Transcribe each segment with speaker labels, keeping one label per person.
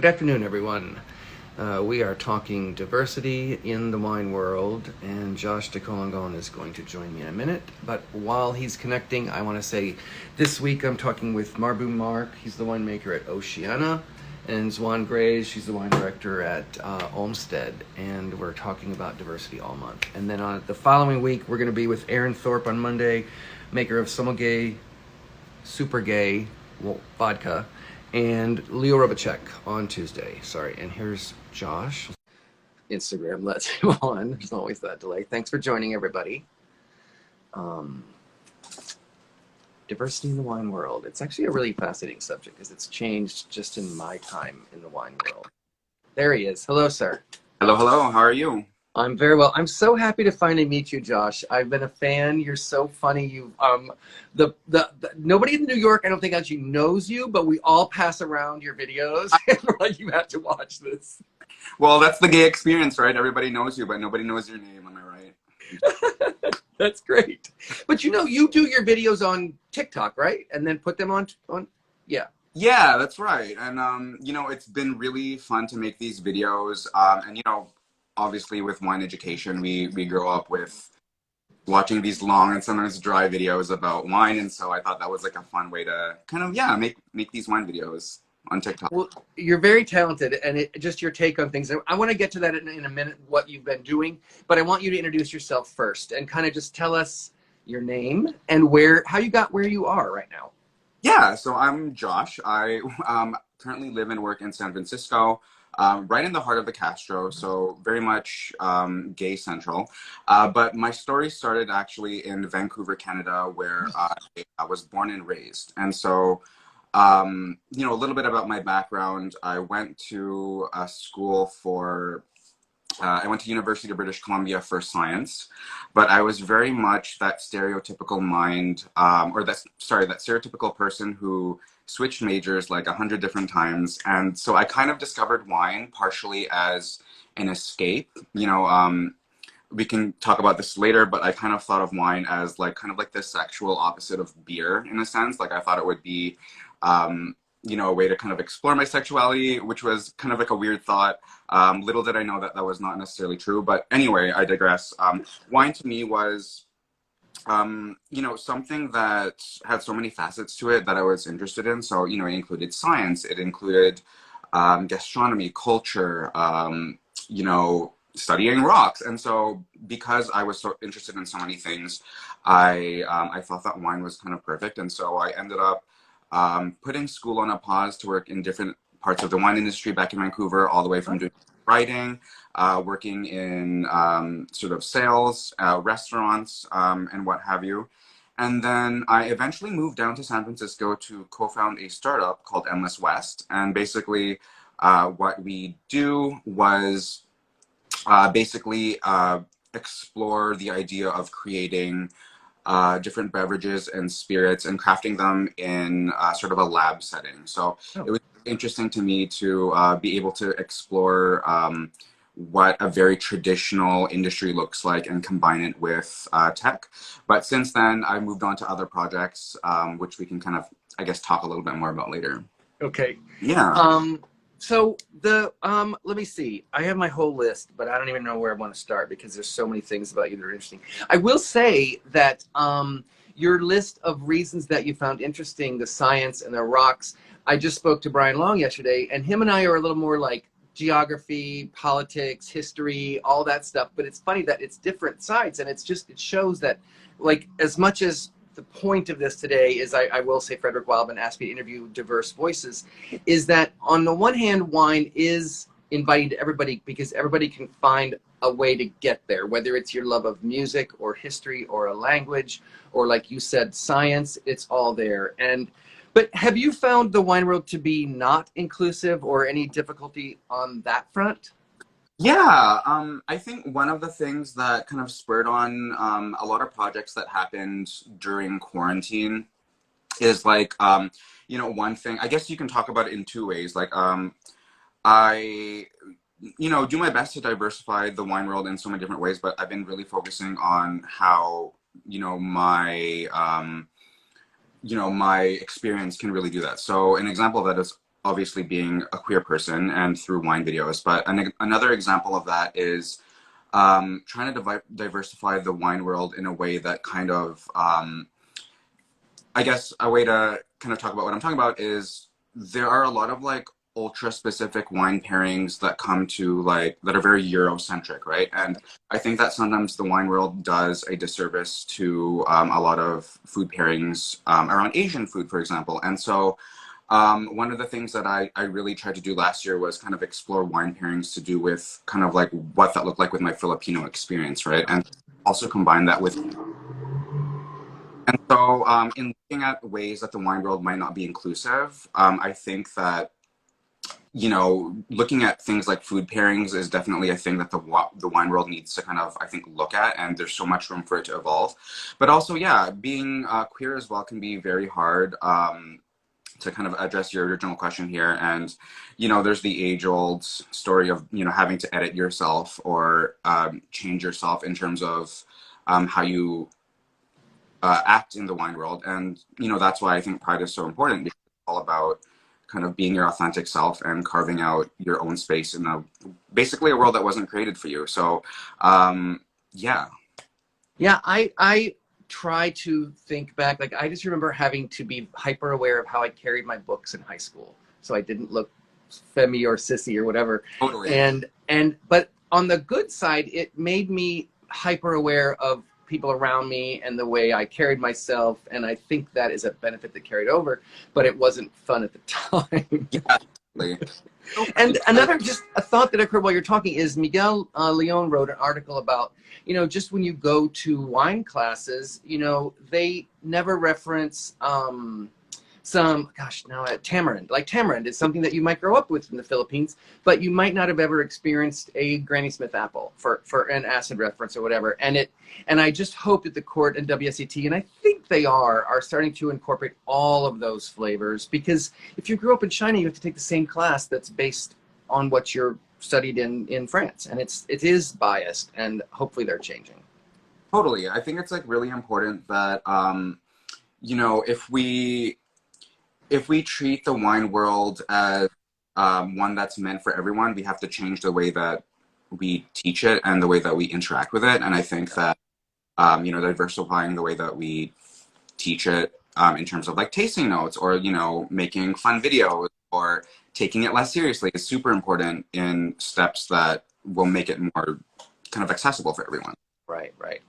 Speaker 1: Good afternoon, everyone. We are talking diversity in the wine world, and Josh Decolongon is going to join me in a minute. But while he's connecting, I want to say this week I'm talking with Marbu Mark. He's the winemaker at Oceana, and Zwan Grays, she's the wine director at Olmsted, and we're talking about diversity all month. And then on the following week, we're going to be with Aaron Thorpe on Monday, maker of Sommelier, Super Gay Vodka, and Leo Robacek on Tuesday. Sorry, and here's Josh. Instagram, let's him on. There's always that delay. Thanks for joining, everybody. Diversity in the wine world. It's actually a really fascinating subject because it's changed just in my time in the wine world. There he is. Hello, sir.
Speaker 2: Hello, hello. How are you?
Speaker 1: I'm very well. I'm so happy to finally meet you, Josh. I've been a fan. You're so funny. You the nobody in New York I don't think actually knows you, but we all pass around your videos and we're like, you have to watch this.
Speaker 2: Well, that's the gay experience, right? Everybody knows you, but nobody knows your name. Am I right?
Speaker 1: That's great. But you do your videos on TikTok, right? And then put them on yeah.
Speaker 2: Yeah, that's right. And it's been really fun to make these videos. And obviously with wine education, we grow up with watching these long and sometimes dry videos about wine, and so I thought that was like a fun way to kind of make these wine videos on TikTok.
Speaker 1: Well, you're very talented, and just your take on things. I want to get to that in a minute, what you've been doing, but I want you to introduce yourself first and kind of just tell us your name and how you got where you are right now.
Speaker 2: Yeah, so I'm Josh. I currently live and work in San Francisco, right in the heart of the Castro, so very much gay central. But my story started actually in Vancouver, Canada, where I was born and raised. And so, a little bit about my background. I went to a school I went to University of British Columbia for science, but I was very much that stereotypical that stereotypical person who switched majors like 100 different times. And so I kind of discovered wine partially as an escape. We can talk about this later, but I kind of thought of wine as kind of like the sexual opposite of beer in a sense. Like I thought it would be, a way to kind of explore my sexuality, which was kind of like a weird thought. Little did I know that was not necessarily true. But anyway, I digress. Wine to me was, something that had so many facets to it that I was interested in. So, it included science, it included gastronomy, culture, studying rocks. And so because I was so interested in so many things, I thought that wine was kind of perfect. And so I ended up putting school on a pause to work in different parts of the wine industry back in Vancouver, all the way from doing writing, working in sort of sales, restaurants, and what have you. And then I eventually moved down to San Francisco to co-found a startup called Endless West. And basically what we do was basically explore the idea of creating different beverages and spirits and crafting them in sort of a lab setting. So it was interesting to me to be able to explore what a very traditional industry looks like and combine it with tech. But since then, I moved on to other projects, which we can kind of, I guess, talk a little bit more about later.
Speaker 1: Okay.
Speaker 2: Yeah.
Speaker 1: So let me see. I have my whole list, but I don't even know where I want to start because there's so many things about you that are interesting. I will say that your list of reasons that you found interesting, the science and the rocks. I just spoke to Brian Long yesterday, and him and I are a little more like geography, politics, history, all that stuff. But it's funny that it's different sides, and it shows that, like, as much as the point of this today is, I will say, Frederick Wildman asked me to interview diverse voices, is that on the one hand, wine is inviting to everybody because everybody can find a way to get there, whether it's your love of music or history or a language, or like you said, science, it's all there. But have you found the wine world to be not inclusive or any difficulty on that front?
Speaker 2: Yeah, I think one of the things that kind of spurred on a lot of projects that happened during quarantine is one thing, I guess you can talk about it in two ways. I, do my best to diversify the wine world in so many different ways, but I've been really focusing on how, my experience can really do that. So an example of that is obviously being a queer person and through wine videos. But another example of that is trying to diversify the wine world in a way that kind of, I guess, a way to kind of talk about what I'm talking about is there are a lot of like ultra specific wine pairings that come to like that are very Eurocentric, right? And I think that sometimes the wine world does a disservice to a lot of food pairings around Asian food, for example. And so one of the things that I really tried to do last year was kind of explore wine pairings to do with kind of like what that looked like with my Filipino experience, right? And also combine that with, and so in looking at ways that the wine world might not be inclusive, I think that, you know, looking at things like food pairings is definitely a thing that the wine world needs to kind of, I think, look at, and there's so much room for it to evolve. But also, yeah, being queer as well can be very hard. To kind of address your original question here, and you know, there's the age-old story of, you know, having to edit yourself or change yourself in terms of how you act in the wine world. And you know, that's why I think Pride is so important, because it's all about kind of being your authentic self and carving out your own space in a basically a world that wasn't created for you. So yeah.
Speaker 1: Yeah, I try to think back. Like, I just remember having to be hyper aware of how I carried my books in high school, so I didn't look femmy or sissy or whatever.
Speaker 2: Totally.
Speaker 1: And but on the good side, it made me hyper aware of people around me and the way I carried myself, and I think that is a benefit that carried over. But it wasn't fun at the time.
Speaker 2: Yeah, totally. So
Speaker 1: And
Speaker 2: funny.
Speaker 1: another, just a thought that occurred while you're talking is Miguel Leon wrote an article about, you know, just when you go to wine classes, you know, they never reference some, gosh, now tamarind. Like, tamarind is something that you might grow up with in the Philippines, but you might not have ever experienced a Granny Smith apple for an acid reference or whatever. And I just hope that the court and WSET, and I think they are starting to incorporate all of those flavors, because if you grew up in China, you have to take the same class that's based on what you're studied in France, and it is biased, and hopefully they're changing.
Speaker 2: Totally. I think it's like really important that you know, if we treat the wine world as one that's meant for everyone, we have to change the way that we teach it and the way that we interact with it. And I think that, you know, diversifying the way that we teach it in terms of like tasting notes or, you know, making fun videos or taking it less seriously is super important in steps that will make it more kind of accessible for everyone.
Speaker 1: Right, right.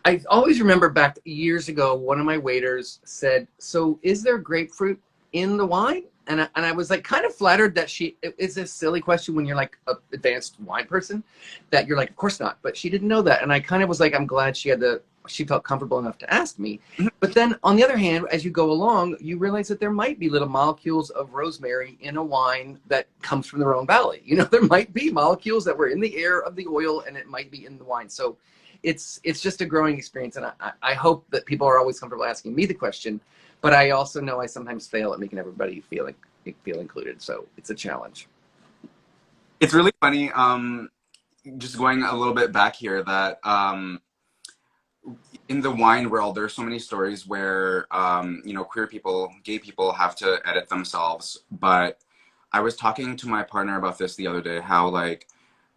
Speaker 1: I always remember back years ago, one of my waiters said, "So is there grapefruit in the wine?" And I was like kind of flattered that it's a silly question when you're like an advanced wine person, that you're like, of course not. But she didn't know that. And I kind of was like, I'm glad she felt comfortable enough to ask me. But then on the other hand, as you go along, you realize that there might be little molecules of rosemary in a wine that comes from the Rhone Valley. You know, there might be molecules that were in the air of the oil, and it might be in the wine. So it's just a growing experience, and I hope that people are always comfortable asking me the question, but I also know I sometimes fail at making everybody feel included, so it's a challenge.
Speaker 2: It's really funny, just going a little bit back here, that in the wine world, there are so many stories where, you know, queer people, gay people have to edit themselves. But I was talking to my partner about this the other day, how like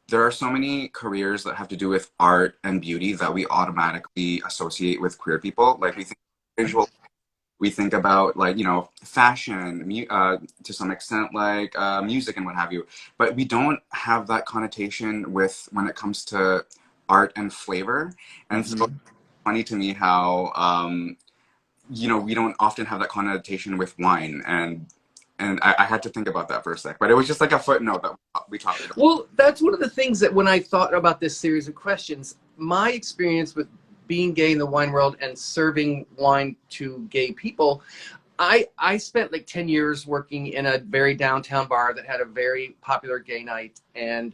Speaker 2: there are so many careers that have to do with art and beauty that we automatically associate with queer people. Like we think visual, we think about like, you know, fashion, to some extent, like music and what have you. But we don't have that connotation with when it comes to art and flavor. And so it's funny to me how, you know, we don't often have that connotation with wine. And I had to think about that for a sec, but it was just like a footnote that we talked about.
Speaker 1: Well, that's one of the things that when I thought about this series of questions, my experience with being gay in the wine world and serving wine to gay people, I spent like 10 years working in a very downtown bar that had a very popular gay night. And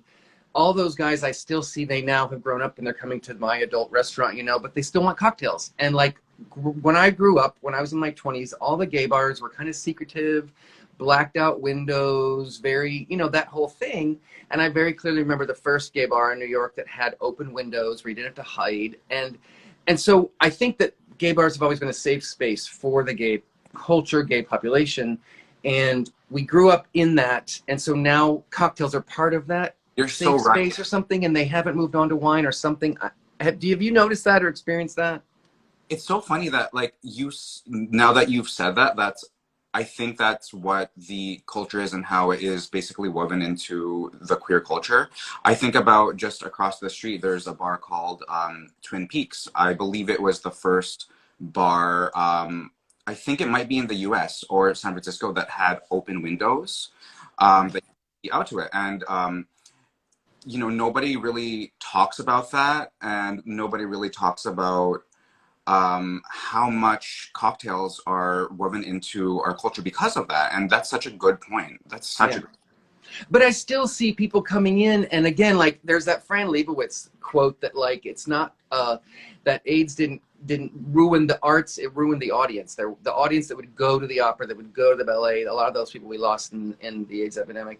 Speaker 1: all those guys I still see, they now have grown up and they're coming to my adult restaurant, you know, but they still want cocktails. And like when I grew up, when I was in my 20s, all the gay bars were kind of secretive, blacked out windows, very, you know, that whole thing. And I very clearly remember the first gay bar in New York that had open windows where you didn't have to hide. And so I think that gay bars have always been a safe space for the gay culture, gay population. and we grew up in that, and so now cocktails are part of that
Speaker 2: You're so
Speaker 1: safe
Speaker 2: right.
Speaker 1: space or something, and they haven't moved on to wine or something. Have you noticed that or experienced that?
Speaker 2: It's so funny that like now that you've said that, that's I think that's what the culture is and how it is basically woven into the queer culture. I think about just across the street, there's a bar called Twin Peaks. I believe it was the first bar. I think it might be in the U.S. or San Francisco that had open windows that you could see out to it, and nobody really talks about that, and nobody really talks about how much cocktails are woven into our culture because of that. And that's such a good point. That's such
Speaker 1: Yeah.
Speaker 2: a
Speaker 1: But I still see people coming in, and again, like there's that Fran Lebowitz quote that like it's not that AIDS didn't ruin the arts; it ruined the audience. The audience that would go to the opera, that would go to the ballet. A lot of those people we lost in the AIDS epidemic.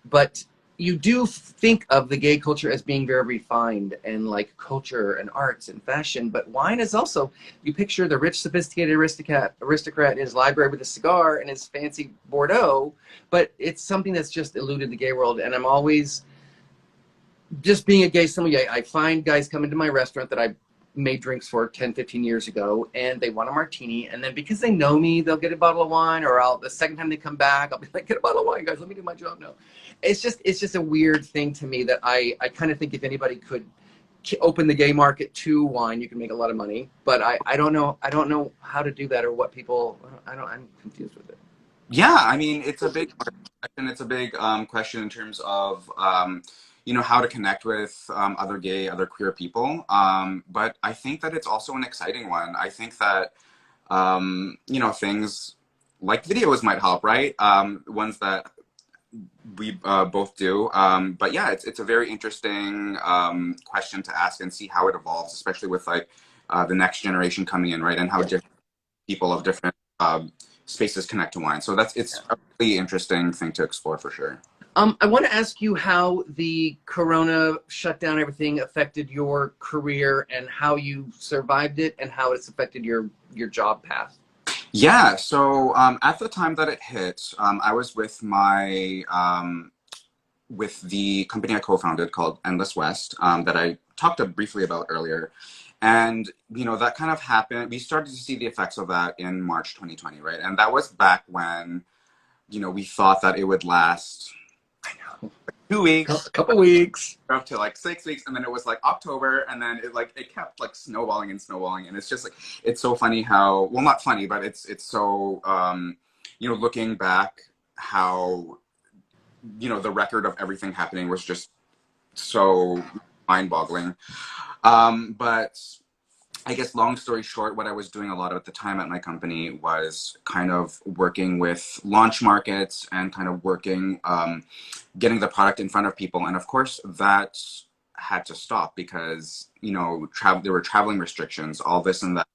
Speaker 1: But you do think of the gay culture as being very refined and like culture and arts and fashion, but wine is also, you picture the rich, sophisticated aristocrat in his library with a cigar and his fancy Bordeaux, but it's something that's just eluded the gay world. And I'm always, just being a gay sommelier, I find guys come into my restaurant that I made drinks for 10, 15 years ago, and they want a martini, and then because they know me, they'll get a bottle of wine, or the second time they come back, I'll be like, get a bottle of wine, guys, let me do my job now. It's just a weird thing to me that I kind of think if anybody could open the gay market to wine, you can make a lot of money, but I don't know how to do that, or what people, I'm confused with it.
Speaker 2: Yeah, I mean, it's a big question. It's a big question in terms of how to connect with other gay, other queer people. But I think that it's also an exciting one. I think that things like videos might help, right? Ones that we both do. But yeah, it's a very interesting question to ask and see how it evolves, especially with like the next generation coming in, right? And how different people of different spaces connect to wine. So it's a really interesting thing to explore for sure.
Speaker 1: I want to ask you how the Corona shutdown, everything affected your career, and how you survived it, and how it's affected your job path.
Speaker 2: Yeah, so at the time that it hit, I was with the company I co-founded called Endless West, that I talked briefly about earlier. And, that kind of happened. We started to see the effects of that in March 2020, right? And that was back when, we thought that it would last
Speaker 1: I know.
Speaker 2: 2 weeks,
Speaker 1: A couple weeks.
Speaker 2: up to like 6 weeks, and then it was like October, and then it kept like snowballing and snowballing. And it's just like, it's so funny how, well, not funny, but it's so, looking back, how, the record of everything happening was just so mind-boggling. But I guess long story short, what I was doing a lot of at the time at my company was kind of working with launch markets and kind of working, getting the product in front of people. And of course, that had to stop because, there were traveling restrictions, all this and that.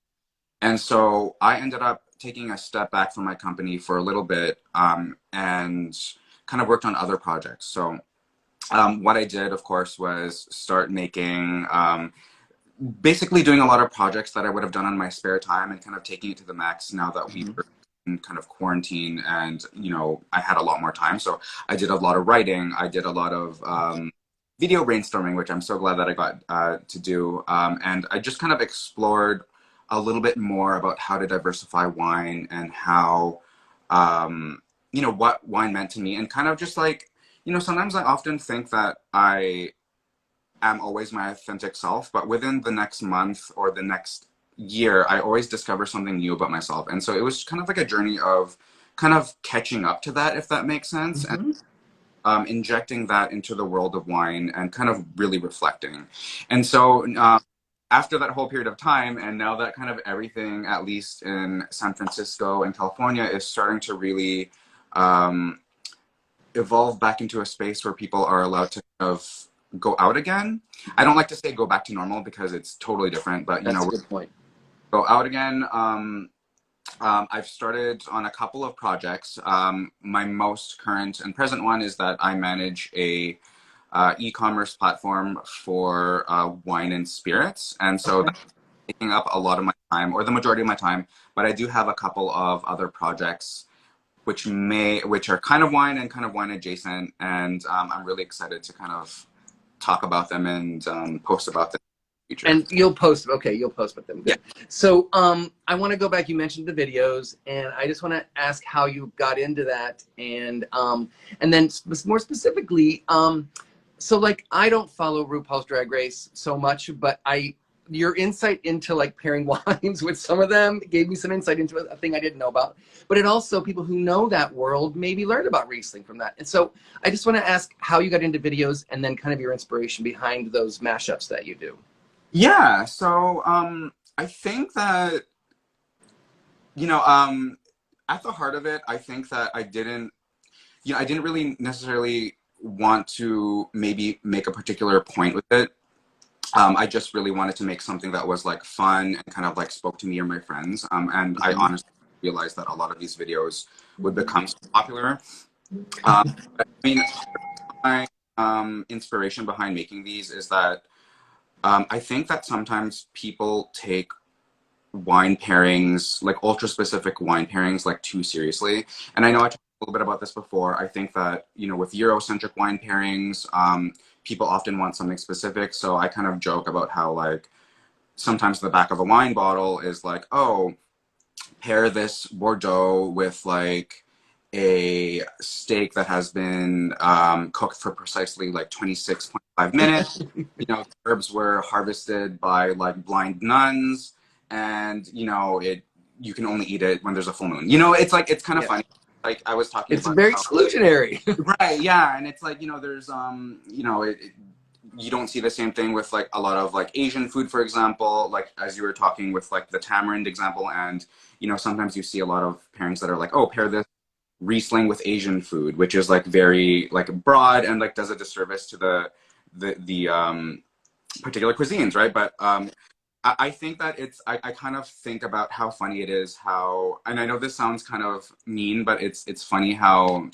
Speaker 2: And so I ended up taking a step back from my company for a little bit, and kind of worked on other projects. So what I did, of course, was start making, basically doing a lot of projects that I would have done on my spare time, and kind of taking it to the max now that we were in kind of quarantine, and, I had a lot more time. So I did a lot of writing. I did a lot of video brainstorming, which I'm so glad that I got to do. And I just kind of explored a little bit more about how to diversify wine, and how, what wine meant to me, and kind of just like, sometimes I often think that I am always my authentic self, but within the next month or the next year, I always discover something new about myself. And so it was kind of like a journey of kind of catching up to that, if that makes sense, and injecting that into the world of wine, and kind of really reflecting. And so after that whole period of time, and now that kind of everything, at least in San Francisco and California, is starting to really evolve back into a space where people are allowed to kind of go out again. I don't like to say go back to normal because it's totally different, but
Speaker 1: That's a good point.
Speaker 2: go out again. I've started on a couple of projects. My most current and present one is that I manage a e-commerce platform for wine and spirits, and so that's taking up a lot of my time, or the majority of my time. But I do have a couple of other projects which are kind of wine and kind of wine adjacent, and I'm really excited to kind of talk about them and post about them in the future.
Speaker 1: And you'll post, okay, you'll post with them. Good.
Speaker 2: Yeah.
Speaker 1: So I want to go back. You mentioned the videos, and I just want to ask how you got into that, and then more specifically, so like I don't follow RuPaul's Drag Race so much, but your insight into like pairing wines with some of them gave me some insight into a thing I didn't know about. But it also, people who know that world maybe learned about Riesling from that. And so I just want to ask how you got into videos and then kind of your inspiration behind those mashups that you do.
Speaker 2: Yeah, so I think that, at the heart of it, I think that I didn't really necessarily want to maybe make a particular point with it. I just really wanted to make something that was like fun and kind of like spoke to me or my friends. And I honestly realized that a lot of these videos would become so popular. I mean, my inspiration behind making these is that I think that sometimes people take wine pairings, like ultra specific wine pairings, like too seriously. And I know I talked a little bit about this before. I think that, with Eurocentric wine pairings, people often want something specific. So I kind of joke about how like sometimes the back of a wine bottle is like, oh, pair this Bordeaux with like a steak that has been cooked for precisely like 26.5 minutes. Herbs were harvested by like blind nuns, and you can only eat it when there's a full moon. It's like, it's kind of funny. Like I was talking
Speaker 1: it's
Speaker 2: about
Speaker 1: very exclusionary.
Speaker 2: right, yeah, and it's like, there's you don't see the same thing with like a lot of like Asian food, for example, like as you were talking with like the tamarind example. And sometimes you see a lot of pairings that are like, oh, pair this Riesling with Asian food, which is like very like broad and like does a disservice to the particular cuisines, right? But I think that I kind of think about how funny it is how, and I know this sounds kind of mean, but it's funny how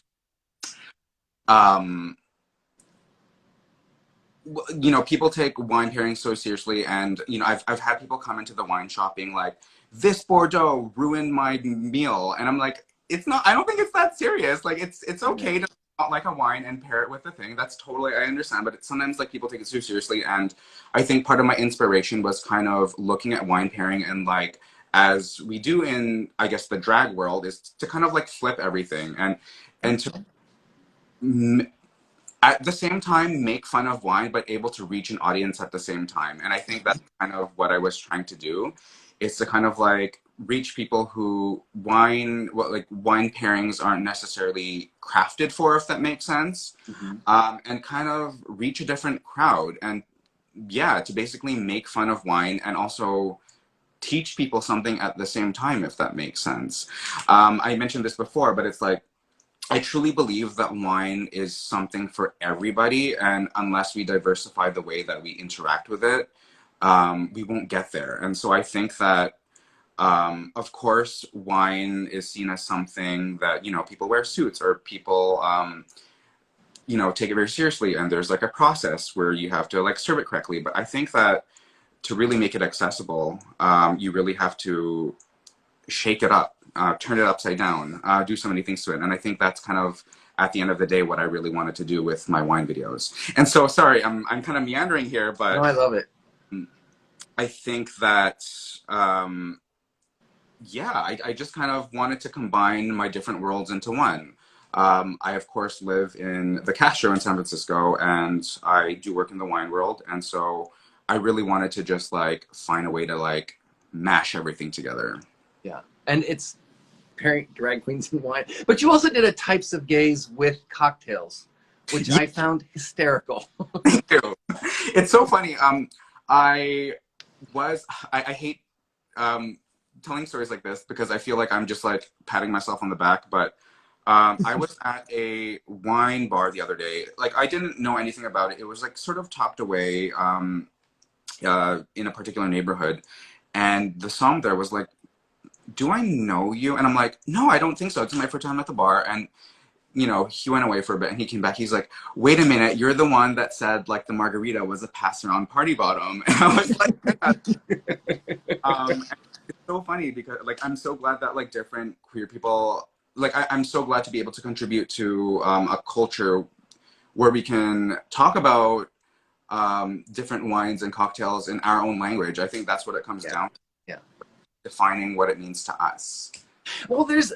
Speaker 2: people take wine pairing so seriously. And I've had people come into the wine shop being like, this Bordeaux ruined my meal, and I'm like, it's not, I don't think it's that serious. Like it's okay to not like a wine and pair it with a thing. That's totally, I understand, but sometimes like people take it too seriously. And I think part of my inspiration was kind of looking at wine pairing, and like, as we do in, I guess, the drag world, is to kind of like flip everything and to at the same time make fun of wine, but able to reach an audience at the same time. And I think that's kind of what I was trying to do, is to kind of like reach people who wine pairings aren't necessarily crafted for, if that makes sense. And kind of reach a different crowd, and to basically make fun of wine and also teach people something at the same time, if that makes sense. I mentioned this before, but it's like, I truly believe that wine is something for everybody, and unless we diversify the way that we interact with it, we won't get there. And so I think that, of course, wine is seen as something that, people wear suits, or people, take it very seriously, and there's like a process where you have to like serve it correctly. But I think that to really make it accessible, you really have to shake it up. Turn it upside down, do so many things to it. And I think that's kind of, at the end of the day, what I really wanted to do with my wine videos. And so, sorry, I'm kind of meandering here, but
Speaker 1: No, I love it.
Speaker 2: I think that, I just kind of wanted to combine my different worlds into one. I, of course, live in the Castro in San Francisco, and I do work in the wine world. And so I really wanted to just like find a way to like mash everything together.
Speaker 1: Yeah. And it's pairing drag queens and wine. But you also did a types of gays with cocktails, which I found hysterical.
Speaker 2: Thank you. It's so funny. I hate telling stories like this, because I feel like I'm just like patting myself on the back. But I was at a wine bar the other day. Like, I didn't know anything about it. It was like sort of tucked away in a particular neighborhood. And the somm there was like, do I know you? And I'm like, no, I don't think so. It's my first time at the bar. And, he went away for a bit, and he came back. He's like, wait a minute, you're the one that said like the margarita was a pass around party bottom. And I was like, yeah. It's so funny, because like, I'm so glad that like different queer people like I'm so glad to be able to contribute to a culture where we can talk about different wines and cocktails in our own language. I think that's what it comes
Speaker 1: Yeah.
Speaker 2: down to,
Speaker 1: Yeah.
Speaker 2: defining what it means to us.
Speaker 1: Well, there's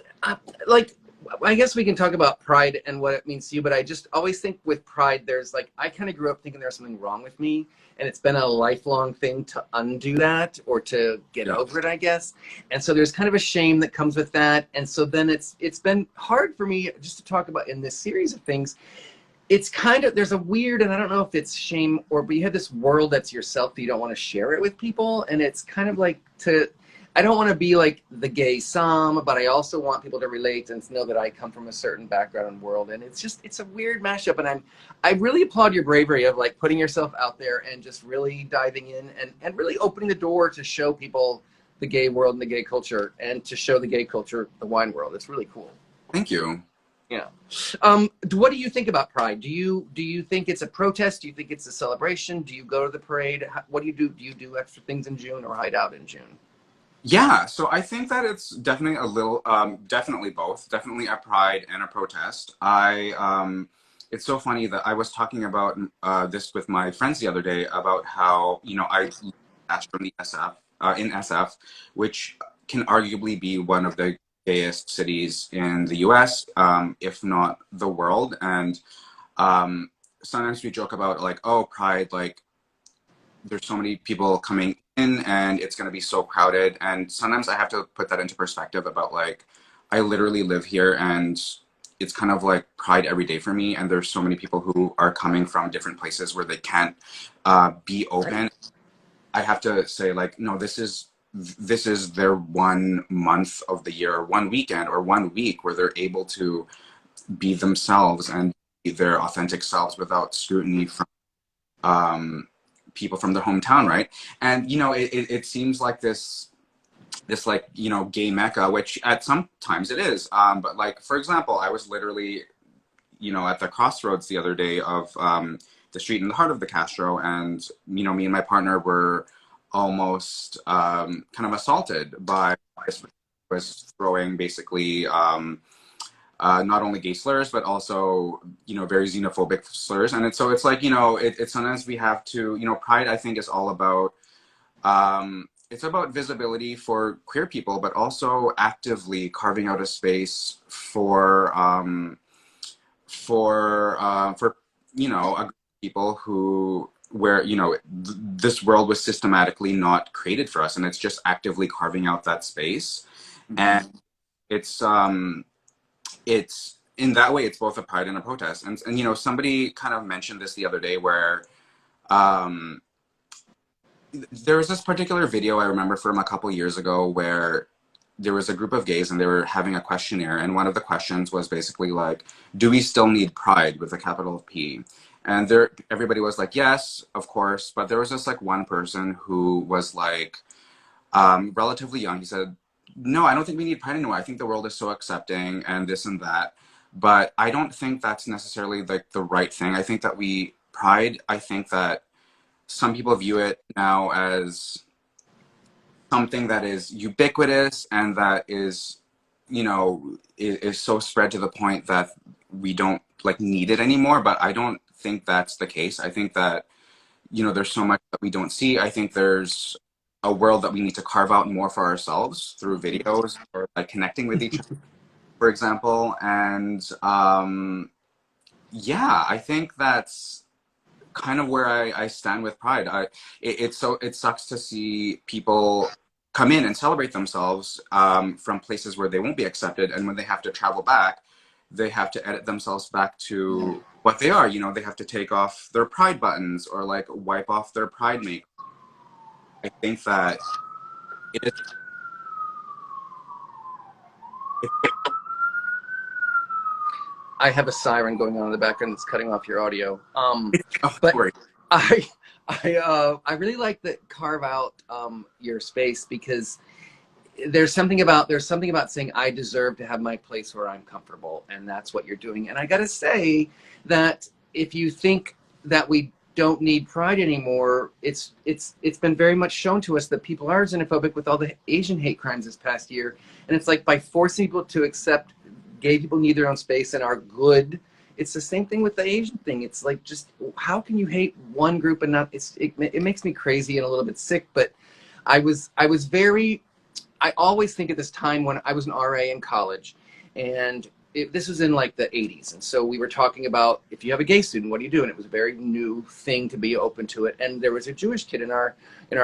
Speaker 1: like, I guess we can talk about pride and what it means to you, but I just always think with pride, there's like, I kind of grew up thinking there's something wrong with me, and it's been a lifelong thing to undo that or to get
Speaker 2: Yeah.
Speaker 1: over it, I guess. And so there's kind of a shame that comes with that. And so then it's been hard for me just to talk about in this series of things. It's kind of, there's a weird, and I don't know if it's shame or, but you have this world that's yourself that you don't want to share it with people. And it's kind of like I don't want to be like the gay Somm, but I also want people to relate and to know that I come from a certain background and world. And it's just, it's a weird mashup. And I really applaud your bravery of like putting yourself out there and just really diving in and really opening the door to show people the gay world and the gay culture, and to show the gay culture, the wine world. It's really cool.
Speaker 2: Thank you.
Speaker 1: Yeah. What do you think about Pride? Do you think it's a protest? Do you think it's a celebration? Do you go to the parade? What do you do? Do you do extra things in June or hide out in June?
Speaker 2: Yeah, so I think that it's definitely a little, definitely both, definitely a pride and a protest. It's so funny that I was talking about this with my friends the other day about how, you know, I asked from the SF, in SF, which can arguably be one of the gayest cities in the US, if not the world. And sometimes we joke about like, oh, Pride, like there's so many people coming in and it's going to be so crowded. And sometimes I have to put that into perspective about like, I literally live here and it's kind of like Pride every day for me. And there's so many people who are coming from different places where they can't be open. I have to say like, no, this is their 1 month of the year, or 1 weekend or 1 week where they're able to be themselves and be their authentic selves without scrutiny from people from their hometown, right? And you know, it seems like this like, you know, gay mecca, which at some times it is. But like, for example, I was literally, you know, at the crossroads the other day of the street in the heart of the Castro, and you know, me and my partner were almost kind of assaulted by this, was throwing basically not only gay slurs, but also, you know, very xenophobic slurs. And so it's like, you know, it's sometimes we have to, you know, Pride, I think, is all about, it's about visibility for queer people, but also actively carving out a space for you know, a group of people who, where, you know, this world was systematically not created for us, and it's just actively carving out that space. Mm-hmm. And it's in that way, it's both a pride and a protest. And you know, somebody kind of mentioned this the other day where there was this particular video I remember from a couple years ago where there was a group of gays and they were having a questionnaire, and one of the questions was basically like, do we still need pride, with a capital P? And there, everybody was like, yes, of course. But there was just like one person who was like relatively young. He said, no, I don't think we need pride anymore. I think the world is so accepting and this and that. But I don't think that's necessarily like the right thing. I think that pride, I think that some people view it now as something that is ubiquitous and that is, you know, is so spread to the point that we don't like need it anymore. But I don't think that's the case. I think that, you know, there's so much that we don't see. I think there's a world that we need to carve out more for ourselves through videos or like connecting with each other, for example. And yeah, I think that's kind of where I stand with Pride. It sucks to see people come in and celebrate themselves from places where they won't be accepted, and when they have to travel back, they have to edit themselves back to what they are. You know, they have to take off their Pride buttons or like wipe off their Pride makeup. I think that it is.
Speaker 1: I have a siren going on in the background that's cutting off your audio.
Speaker 2: Oh,
Speaker 1: But
Speaker 2: sorry.
Speaker 1: I really like that carve out your space, because there's something about saying I deserve to have my place where I'm comfortable, and that's what you're doing. And I gotta say that if you think that we don't need pride anymore, it's been very much shown to us that people are xenophobic with all the Asian hate crimes this past year, and it's like by forcing people to accept gay people need their own space and are good. It's the same thing with the Asian thing. It's like, just how can you hate one group and not? It makes me crazy and a little bit sick. But I was very. I always think at this time when I was an RA in college, and this was in like the 80s, and so we were talking about, if you have a gay student, what do you do? And it was a very new thing to be open to it. And there was a Jewish kid in our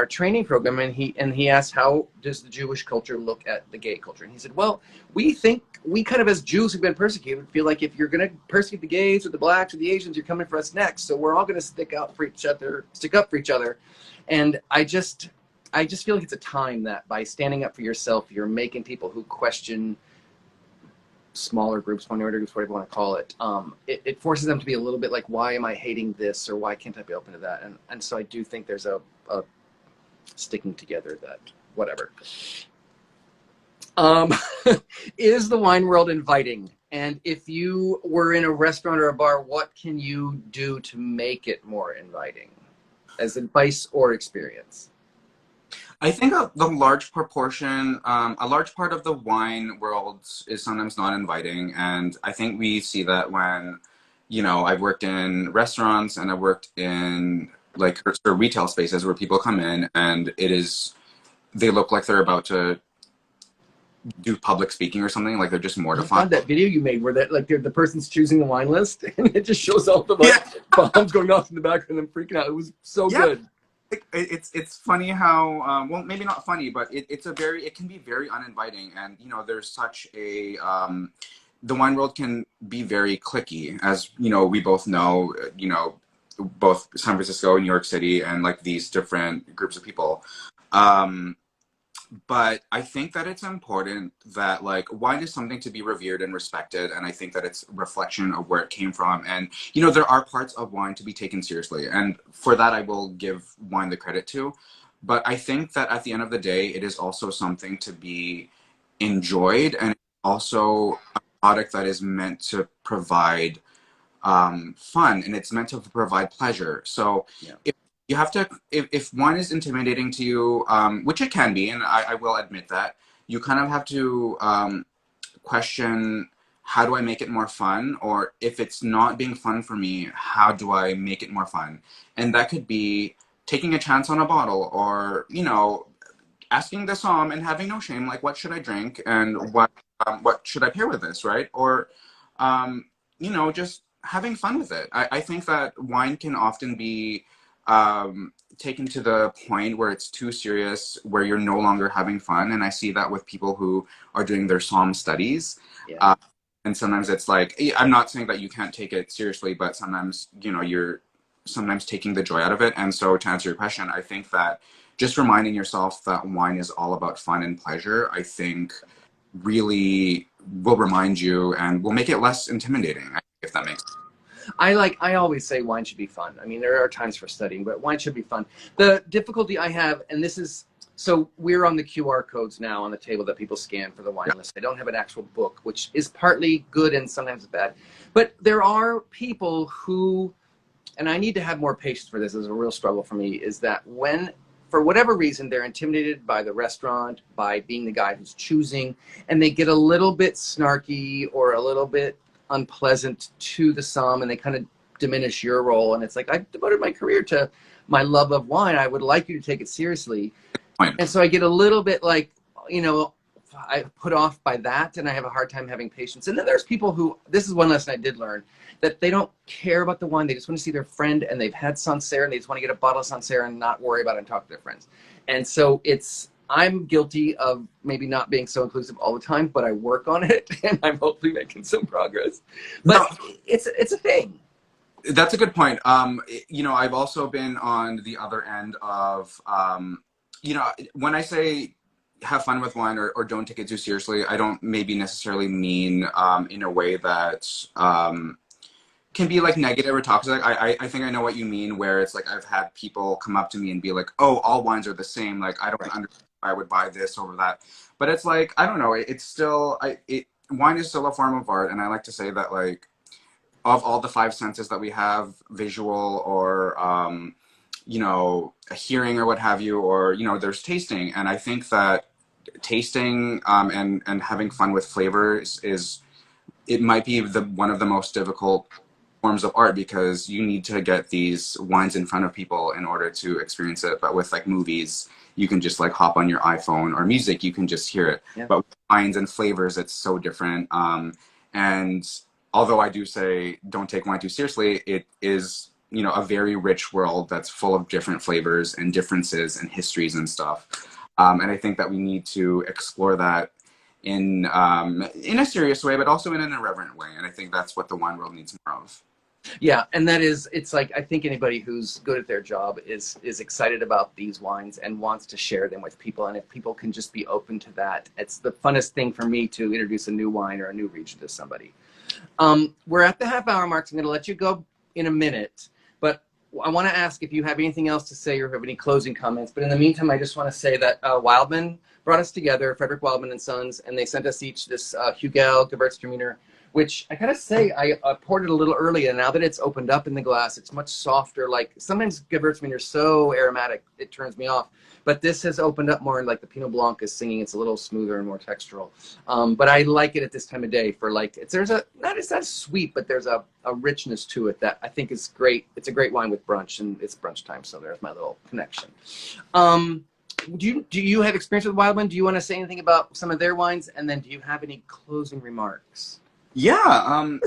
Speaker 1: training program, and he asked, how does the Jewish culture look at the gay culture? And he said, well, we think, we kind of, as Jews who've been persecuted, feel like if you're going to persecute the gays or the blacks or the Asians, you're coming for us next. So we're all going to stick up for each other. And I just feel like it's a time that by standing up for yourself, you're making people who question smaller groups, minority groups, whatever you want to call it, it forces them to be a little bit like, why am I hating this, or why can't I be open to that? And so I do think there's a sticking together, that whatever. Is the wine world inviting? And if you were in a restaurant or a bar, what can you do to make it more inviting, as advice or experience?
Speaker 2: I think the large proportion, a large part of the wine world is sometimes not inviting. And I think we see that when, I've worked in restaurants and I've worked in like sort of retail spaces where people come in and they look like they're about to do public speaking or something, like they're just
Speaker 1: I
Speaker 2: mortified.
Speaker 1: found that video you made where that, like, the person's choosing the wine list and it just shows all the
Speaker 2: Yeah.
Speaker 1: bombs going off in the background and them freaking out. It was so good.
Speaker 2: It's funny how well, maybe not funny, but it can be very uninviting. And there's such a the wine world can be very cliquey, as we both know, both San Francisco, New York City, and like these different groups of people. But I think that it's important that like wine is something to be revered and respected, and I think that it's a reflection of where it came from. And there are parts of wine to be taken seriously, and for that I will give wine the credit to. But I think that at the end of the day, it is also something to be enjoyed, and also a product that is meant to provide fun, and it's meant to provide pleasure. So
Speaker 1: Yeah.
Speaker 2: you have to, if wine is intimidating to you, which it can be, and I will admit that, you kind of have to question, how do I make it more fun? Or if it's not being fun for me, how do I make it more fun? And that could be taking a chance on a bottle, or asking the som and having no shame, like, what should I drink, and what should I pair with this, right? Or just having fun with it. I think that wine can often be taken to the point where it's too serious, where you're no longer having fun. And I see that with people who are doing their SOM studies.
Speaker 1: Yeah.
Speaker 2: And sometimes it's like, I'm not saying that you can't take it seriously, but sometimes, you're sometimes taking the joy out of it. And so to answer your question, I think that just reminding yourself that wine is all about fun and pleasure, I think really will remind you and will make it less intimidating, if that makes sense.
Speaker 1: I always say wine should be fun. I mean, there are times for studying, but wine should be fun. The difficulty I have, and this is, so we're on the QR codes now on the table that people scan for the wine list. I don't have an actual book, which is partly good and sometimes bad. But there are people who, and I need to have more patience for this, is a real struggle for me, is that when, for whatever reason, they're intimidated by the restaurant, by being the guy who's choosing, and they get a little bit snarky or a little bit unpleasant to the som, and they kind of diminish your role. And it's like, I've devoted my career to my love of wine. I would like you to take it seriously.
Speaker 2: Fine.
Speaker 1: And so I get a little bit like, I put off by that, and I have a hard time having patience. And then there's people who, this is one lesson I did learn, that they don't care about the wine. They just want to see their friend, and they've had Sancerre, and they just want to get a bottle of Sancerre and not worry about it and talk to their friends. And so I'm guilty of maybe not being so inclusive all the time, but I work on it, and I'm hopefully making some progress. But no, it's a thing.
Speaker 2: That's a good point. I've also been on the other end of, when I say have fun with wine, or don't take it too seriously, I don't maybe necessarily mean in a way that can be like negative or toxic. I think I know what you mean, where it's like I've had people come up to me and be like, oh, all wines are the same. Like, I don't understand why I would buy this over that. But it's like, I don't know. It's still, wine is still a form of art. And I like to say that, like, of all the five senses that we have, visual or, a hearing or what have you, or, there's tasting. And I think that tasting and having fun with flavors is it might be one of the most difficult forms of art because you need to get these wines in front of people in order to experience it. But with like movies, you can just like hop on your iPhone, or music, you can just hear it.
Speaker 1: Yeah.
Speaker 2: But with wines and flavors, it's so different. And although I do say don't take wine too seriously, it is, you know, a very rich world that's full of different flavors and differences and histories and stuff. And I think that we need to explore that in a serious way, but also in an irreverent way. And I think that's what the wine world needs more of.
Speaker 1: Yeah, and that is, it's like, I think anybody who's good at their job is excited about these wines and wants to share them with people. And if people can just be open to that, it's the funnest thing for me to introduce a new wine or a new region to somebody. We're at the half-hour mark, so I'm going to let you go in a minute. But I want to ask if you have anything else to say or have any closing comments. But in the meantime, I just want to say that Wildman brought us together, Frederick Wildman and Sons, and they sent us each this Hugel Gewürztraminer, which I gotta say, I poured it a little early, and now that it's opened up in the glass, it's much softer. Like sometimes Gewürztraminer is so aromatic, it turns me off. But this has opened up more, and like the Pinot Blanc is singing, it's a little smoother and more textural. But I like it at this time of day for like, it's not sweet, but there's a richness to it that I think is great. It's a great wine with brunch, and it's brunch time, so there's my little connection. Do you have experience with Wildman? Do you want to say anything about some of their wines? And then do you have any closing remarks?
Speaker 2: Yeah,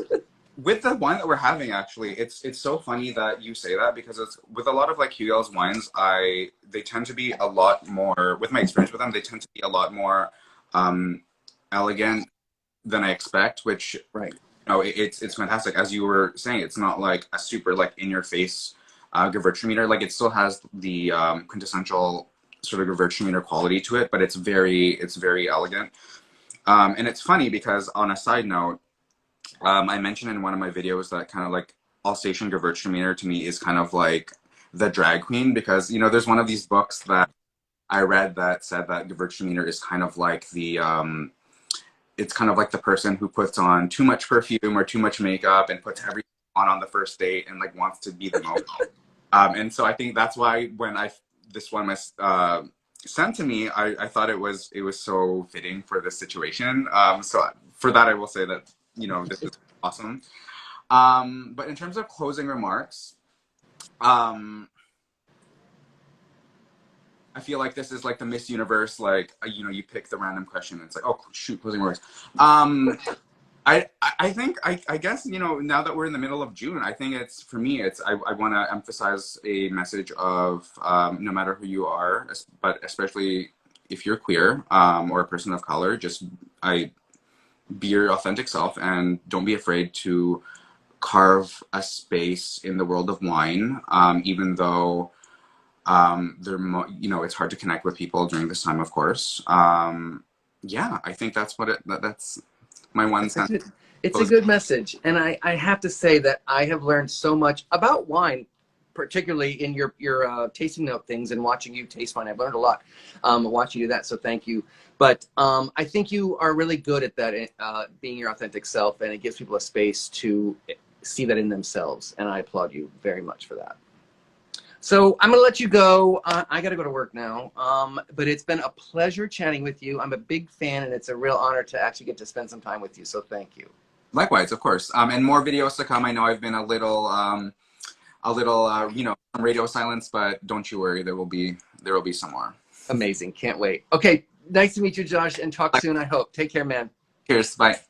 Speaker 2: with the wine that we're having, actually, it's so funny that you say that because it's with a lot of like Hugel's wines, they tend to be a lot more, with my experience with them, they tend to be a lot more elegant than I expect, which
Speaker 1: Right.
Speaker 2: It's fantastic. As you were saying, it's not like a super like in your face Gewürztraminer. Like it still has the quintessential sort of Gewürztraminer quality to it, but it's very elegant. And it's funny because on a side note, I mentioned in one of my videos that kind of like Alsatian Gewürztraminer to me is kind of like the drag queen because, you know, there's one of these books that I read that said that Gewürztraminer is kind of like it's kind of like the person who puts on too much perfume or too much makeup and puts everything on the first date and like wants to be the most. And so I think that's why when this one was sent to me, I thought it was so fitting for this situation. So for that, I will say that, you know, this is awesome. But in terms of closing remarks, I feel like this is like the Miss Universe, like, you know, you pick the random question and it's like, oh, shoot, closing remarks. I think, I guess, you know, now that we're in the middle of June, I think it's, for me, I want to emphasize a message of no matter who you are, but especially if you're queer or a person of color, just be your authentic self and don't be afraid to carve a space in the world of wine, even though you know, it's hard to connect with people during this time, of course. Yeah, I think that's that's my one sentence.
Speaker 1: It's a good message. And I have to say that I have learned so much about wine, particularly in your tasting note things and watching you taste wine. I've learned a lot watching you do that, so thank you. But I think you are really good at that, being your authentic self, and it gives people a space to see that in themselves. And I applaud you very much for that. So I'm going to let you go. I got to go to work now. But it's been a pleasure chatting with you. I'm a big fan, and it's a real honor to actually get to spend some time with you. So thank you.
Speaker 2: Likewise, of course. And more videos to come. I know I've been a little, you know, radio silence, but don't you worry. There will be some more.
Speaker 1: Amazing. Can't wait. Okay. Nice to meet you, Josh, and talk soon, I hope. Take care, man.
Speaker 2: Cheers. Bye.